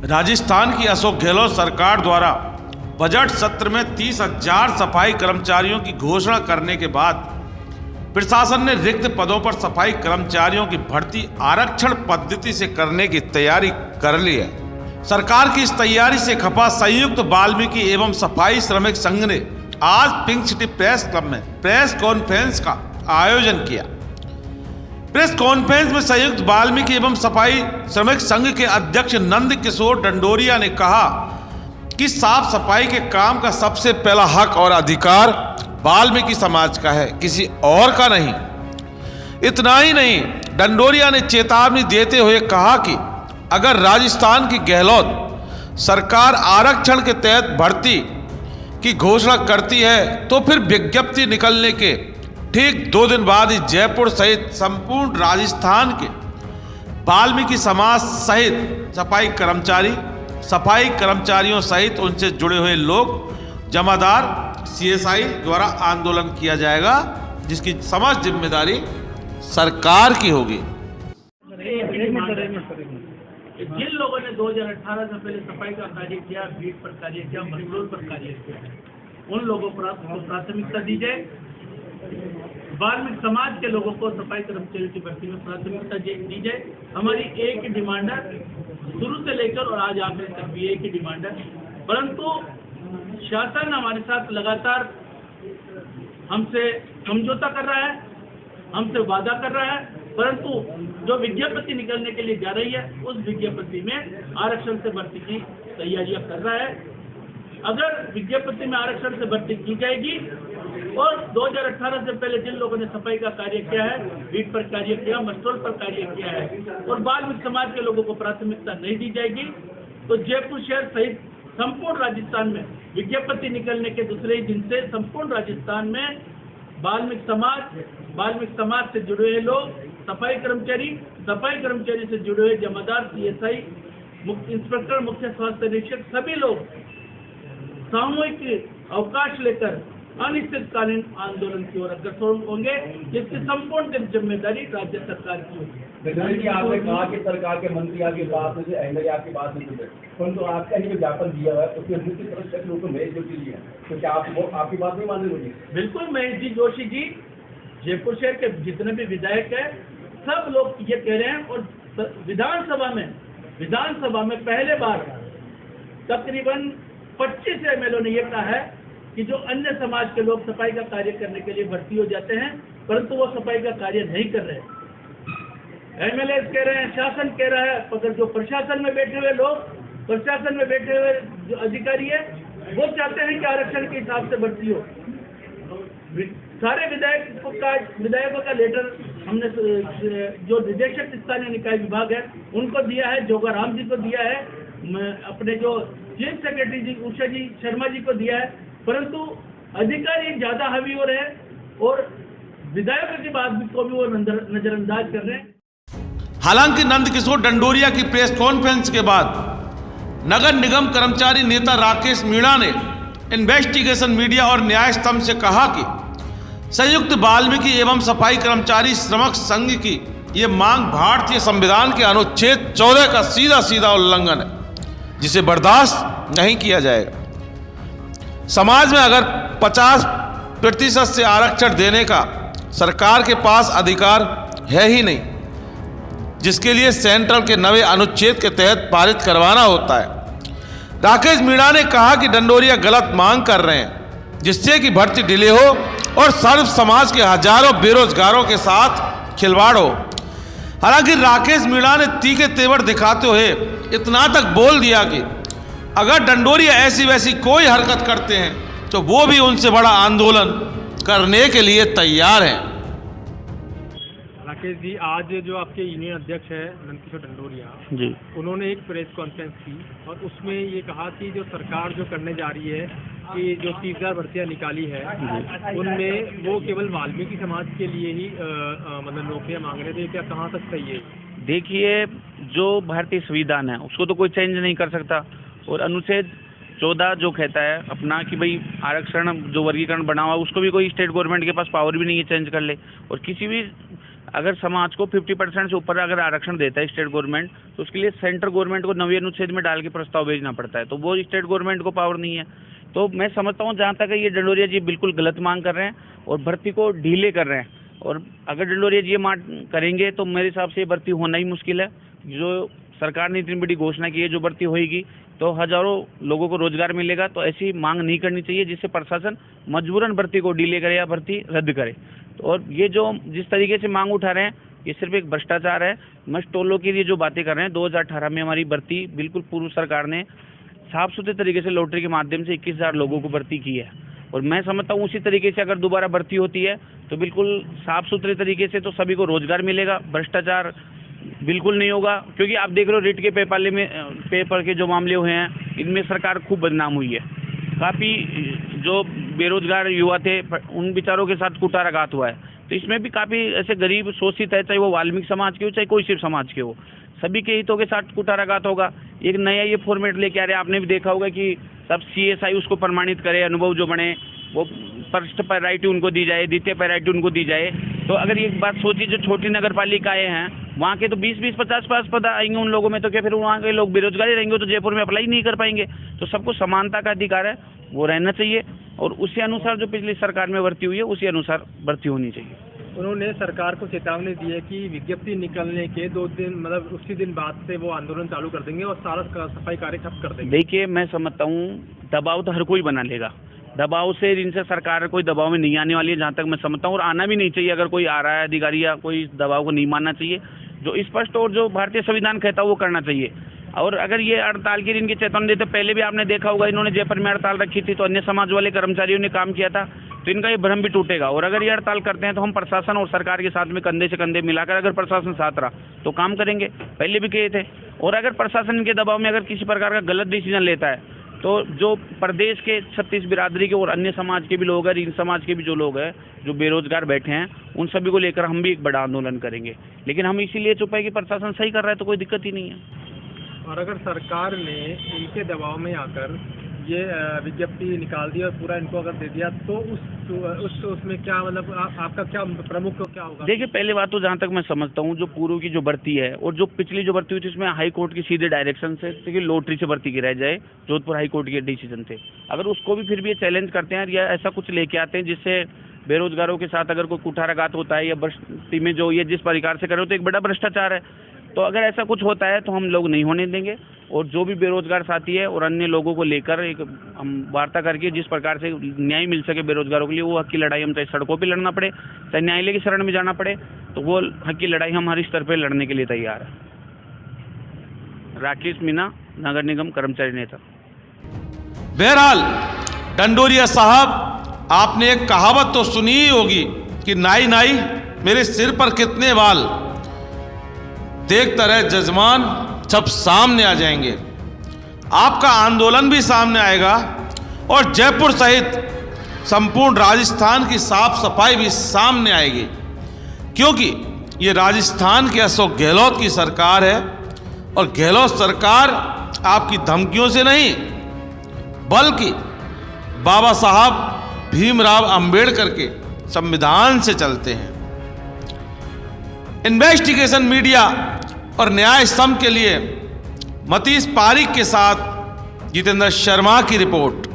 राजस्थान की अशोक गहलोत सरकार द्वारा बजट सत्र में 30,000 सफाई कर्मचारियों की घोषणा करने के बाद प्रशासन ने रिक्त पदों पर सफाई कर्मचारियों की भर्ती आरक्षण पद्धति से करने की तैयारी कर ली है। सरकार की इस तैयारी से खफा संयुक्त वाल्मीकि एवं सफाई श्रमिक संघ ने आज पिंक सिटी प्रेस क्लब में प्रेस कॉन्फ्रेंस का आयोजन किया। प्रेस कॉन्फ्रेंस में संयुक्त वाल्मीकि एवं सफाई श्रमिक संघ के अध्यक्ष नंद किशोर डंडोरिया ने कहा कि साफ सफाई के काम का सबसे पहला हक और अधिकार वाल्मीकि समाज का है, किसी और का नहीं। इतना ही नहीं, डंडोरिया ने चेतावनी देते हुए कहा कि अगर राजस्थान की गहलोत सरकार आरक्षण के तहत भर्ती की घोषणा करती है तो फिर विज्ञप्ति निकलने के ठीक 2 दिन बाद ही जयपुर सहित संपूर्ण राजस्थान के वाल्मीकि समाज सहित सफाई कर्मचारियों सहित उनसे जुड़े हुए लोग जमादार सीएसआई द्वारा आंदोलन किया जाएगा, जिसकी समस्त जिम्मेदारी सरकार की होगी। जिन लोगों ने 2018 से पहले सफाई का कार्य किया, भीड़ पर कार्य किया, मजदूर पर कार्य किया, उन लोगों पर प्राथमिकता दी जाए। वाल्मीकि समाज के लोगों को सफाई कर्मचारियों की भर्ती में प्राथमिकता दी जाए। हमारी एक ही डिमांड है, शुरू से लेकर और आज आखिर तक भी एक ही डिमांड है। परंतु शासन हमारे साथ लगातार हमसे समझौता कर रहा है, हमसे वादा कर रहा है, परंतु जो विज्ञप्ति निकलने के लिए जा रही है उस विज्ञप्ति में आरक्षण से भर्ती की तैयारियां कर रहा है। अगर विज्ञप्ति में आरक्षण से भर्ती की जाएगी और 2018 से पहले जिन लोगों ने सफाई का कार्य किया है, बीट पर कार्य किया, मस्टोल पर कार्य किया है और वाल्मीकि समाज के लोगों को प्राथमिकता नहीं दी जाएगी तो जयपुर शहर सहित संपूर्ण राजस्थान में विज्ञप्ति निकलने के दूसरे ही दिन से संपूर्ण राजस्थान में वाल्मीकि समाज से जुड़े हुए लोग, सफाई कर्मचारी से जुड़े हुए जमादार, सीएसआई, इंस्पेक्टर, मुख्य स्वास्थ्य निरीक्षक, सभी लोग सामूहिक अवकाश लेकर अनिश्चितकालीन आंदोलन की ओर अग्रसर होंगे, जिसकी संपूर्ण जिम्मेदारी राज्य सरकार की होगी। आपने कहा कि सरकार के मंत्री आपकी बात से एमएलए आपकी बात नहीं सुन रहे, परंतु आपका ही जो ज्ञापन दिया हुआ है उसमें मुख्य तरफ से लोगों को महेश जोशी जी है, तो क्या आपकी बात नहीं मान रहे? बिल्कुल, महेश जी जोशी जी जयपुर शहर के जितने भी विधायक है सब लोग ये कह रहे हैं और विधानसभा में पहले बार तकरीबन 25 एमएलए ने यह कहा है कि जो अन्य समाज के लोग सफाई का कार्य करने के लिए भर्ती हो जाते हैं परंतु वो सफाई का कार्य नहीं कर रहे। एमएलए कह रहे हैं, शासन कह रहा है, मगर जो प्रशासन में बैठे हुए लोग, प्रशासन में बैठे हुए जो अधिकारी है वो चाहते हैं कि आरक्षण के हिसाब से भर्ती हो। सारे विधायकों का लेटर हमने जो निदेशक स्थानीय निकाय विभाग है उनको दिया है, जोगाराम जी को दिया है, अपने जो चीफ सेक्रेटरी जी उषा जी शर्मा जी को दिया है, परंतु अधिकारी ज्यादा हावी हो रहे हैं और विधायकों की बात को भी वो नजरअंदाज कर रहे हैं। हालांकि नंद किशोर डंडोरिया की प्रेस कॉन्फ्रेंस के बाद नगर निगम कर्मचारी नेता राकेश मीणा ने इन्वेस्टिगेशन मीडिया और न्याय स्तंभ से कहा कि संयुक्त वाल्मीकि एवं सफाई कर्मचारी श्रमिक संघ की ये मांग भारतीय संविधान के अनुच्छेद 14 का सीधा उल्लंघन है, जिसे बर्दाश्त नहीं किया जाएगा। समाज में अगर 50% से आरक्षण देने का सरकार के पास अधिकार है ही नहीं, जिसके लिए सेंट्रल के नवे अनुच्छेद के तहत पारित करवाना होता है। राकेश मीणा ने कहा कि डंडोरिया गलत मांग कर रहे हैं, जिससे कि भर्ती डिले हो और सर्व समाज के हजारों बेरोजगारों के साथ खिलवाड़ हो। हालांकि राकेश मीणा ने तीखे तेवर दिखाते हुए इतना तक बोल दिया कि अगर डंडोरिया ऐसी वैसी कोई हरकत करते हैं तो वो भी उनसे बड़ा आंदोलन करने के लिए तैयार हैं। राकेश जी, आज जो आपके यूनियन अध्यक्ष है नंद किशोर डंडोरिया जी, उन्होंने एक प्रेस कॉन्फ्रेंस की और उसमें ये कहा कि जो सरकार जो करने जा रही है कि जो 30,000 भर्तियाँ निकाली है उनमें वो केवल वाल्मीकि समाज के लिए ही मतलब नौकरियाँ मांग रहे थे, क्या कहाँ तक सही है? देखिए, जो भारतीय संविधान है उसको तो कोई चेंज नहीं कर सकता और अनुच्छेद 14 जो कहता है अपना कि भाई आरक्षण जो वर्गीकरण बना हुआ है उसको भी कोई स्टेट गवर्नमेंट के पास पावर भी नहीं है चेंज कर ले। और किसी भी अगर समाज को 50% से ऊपर अगर आरक्षण देता है स्टेट गवर्नमेंट, तो उसके लिए सेंट्रल गवर्नमेंट को 9वें अनुच्छेद में डाल के प्रस्ताव भेजना पड़ता है, तो वो स्टेट गवर्नमेंट को पावर नहीं है। तो मैं समझता हूँ जहाँ तक ये डंडोरिया जी बिल्कुल गलत मांग कर रहे हैं और भर्ती को ढीले कर रहे हैं, और अगर डंडोरिया जी ये मांग करेंगे तो मेरे हिसाब से ये भर्ती होना ही मुश्किल है। जो सरकार ने इतनी बड़ी घोषणा की है, जो भर्ती होगी तो हजारों लोगों को रोजगार मिलेगा, तो ऐसी मांग नहीं करनी चाहिए जिससे प्रशासन मजबूरन भर्ती को डिले करे या भर्ती रद्द करे। तो और ये जो जिस तरीके से मांग उठा रहे हैं, ये सिर्फ एक भ्रष्टाचार है। मस्टोलों के लिए जो बातें कर रहे हैं, 2018 में हमारी भर्ती बिल्कुल पूर्व सरकार ने साफ सुथरे तरीके से लॉटरी के माध्यम से 21,000 लोगों को भर्ती की है, और मैं समझता हूँ उसी तरीके से अगर दोबारा भर्ती होती है तो बिल्कुल साफ सुथरे तरीके से तो सभी को रोजगार मिलेगा, भ्रष्टाचार बिल्कुल नहीं होगा। क्योंकि आप देख लो रेट के पेपर के जो मामले हुए हैं, इनमें सरकार खूब बदनाम हुई है। काफ़ी जो बेरोजगार युवा थे उन बेचारों के साथ कुटाराघात हुआ है, तो इसमें भी काफ़ी ऐसे गरीब शोषित है, चाहे वो वाल्मीकि समाज के हो चाहे कोई सिर्फ समाज के हो, सभी के हितों के साथ कुटाराघात होगा। एक नया ये फॉर्मेट लेके आ रहे हैं, आपने भी देखा होगा कि सब CSI उसको प्रमाणित करे, अनुभव जो बने वो फर्स्ट प्रायोरिटी उनको दी जाए, द्वितीय प्रायोरिटी उनको दी जाए। तो अगर एक बात सोचिए, जो छोटी नगर पालिकाएँ हैं वहाँ के तो 20-20, 50 पद आएंगे उन लोगों में, तो क्या फिर वहाँ के लोग बेरोजगार ही रहेंगे, तो जयपुर में अप्लाई नहीं कर पाएंगे। तो सबको समानता का अधिकार है, वो रहना चाहिए, और उसी अनुसार जो पिछली सरकार में भर्ती हुई है उसी अनुसार भर्ती होनी चाहिए। उन्होंने सरकार को चेतावनी दी है कि विज्ञप्ति निकलने के 2 दिन मतलब उसी दिन बाद से वो आंदोलन चालू कर देंगे और सारा सफाई कार्य ठप कर देंगे। देखिए, मैं समझता हूँ दबाव तो हर कोई बना लेगा, दबाव से इनसे सरकार कोई दबाव में नहीं आने वाली है, जहाँ तक मैं समझता हूँ, और आना भी नहीं चाहिए। अगर कोई आ रहा है अधिकारी या कोई दबाव को नहीं मानना चाहिए, जो स्पष्ट और जो भारतीय संविधान कहता है वो करना चाहिए। और अगर ये हड़ताल की इनकी चेतावनी देते, पहले भी आपने देखा होगा इन्होंने जयपुर में हड़ताल रखी थी तो अन्य समाज वाले कर्मचारियों ने काम किया था, तो इनका ये भ्रम भी टूटेगा। और अगर ये हड़ताल करते हैं तो हम प्रशासन और सरकार के साथ में कंधे से कंधे मिलाकर, अगर प्रशासन साथ रहा तो काम करेंगे, पहले भी किए थे। और अगर प्रशासन इनके दबाव में अगर किसी प्रकार का गलत डिसीजन लेता है, तो जो प्रदेश के 36 बिरादरी के और अन्य समाज के भी लोग हैं, इन समाज के भी जो लोग हैं जो बेरोजगार बैठे हैं, उन सभी को लेकर हम भी एक बड़ा आंदोलन करेंगे। लेकिन हम इसीलिए चुप है कि प्रशासन सही कर रहा है तो कोई दिक्कत ही नहीं है। और अगर सरकार ने इनके दबाव में आकर ये विज्ञप्ति निकाल दी और पूरा इनको अगर दे दिया, तो उसमें क्या मतलब आपका क्या प्रमुख क्या होगा? देखिए, पहले बात तो जहाँ तक मैं समझता हूँ, जो पूर्व की जो भर्ती है और जो पिछली जो भर्ती हुई थी, उसमें हाई कोर्ट की सीधे डायरेक्शन से कि लॉटरी से भर्ती कराई जाए, जोधपुर हाई कोर्ट के डिसीजन थे। अगर उसको भी फिर भी ये चैलेंज करते हैं या ऐसा कुछ लेके आते हैं जिससे बेरोजगारों के साथ अगर कोई कुठाराघात होता है या भर्ती में जो ये जिस प्रकार से करे, तो एक बड़ा भ्रष्टाचार है। तो अगर ऐसा कुछ होता है तो हम लोग नहीं होने देंगे, और जो भी बेरोजगार साथी है और अन्य लोगों को लेकर एक हम वार्ता करके जिस प्रकार से न्याय मिल सके बेरोजगारों के लिए, वो हक की लड़ाई हम चाहे सड़कों पे लड़ना पड़े चाहे न्यायालय की शरण में जाना पड़े, तो वो हक की लड़ाई हम हर स्तर पे लड़ने के लिए तैयार है। राकेश मीना, नगर निगम कर्मचारी नेता। बहरहाल डंडोरिया साहब, आपने एक कहावत तो सुनी ही होगी कि नाई नाई मेरे सिर पर कितने बाल, देखता रहे जजमान सब सामने आ जाएंगे। आपका आंदोलन भी सामने आएगा और जयपुर सहित संपूर्ण राजस्थान की साफ सफाई भी सामने आएगी, क्योंकि ये राजस्थान के अशोक गहलोत की सरकार है, और गहलोत सरकार आपकी धमकियों से नहीं बल्कि बाबा साहब भीमराव अंबेडकर के संविधान से चलते हैं। इन्वेस्टिगेशन मीडिया और न्याय स्तंभ के लिए मतीश पारिक के साथ जितेंद्र शर्मा की रिपोर्ट।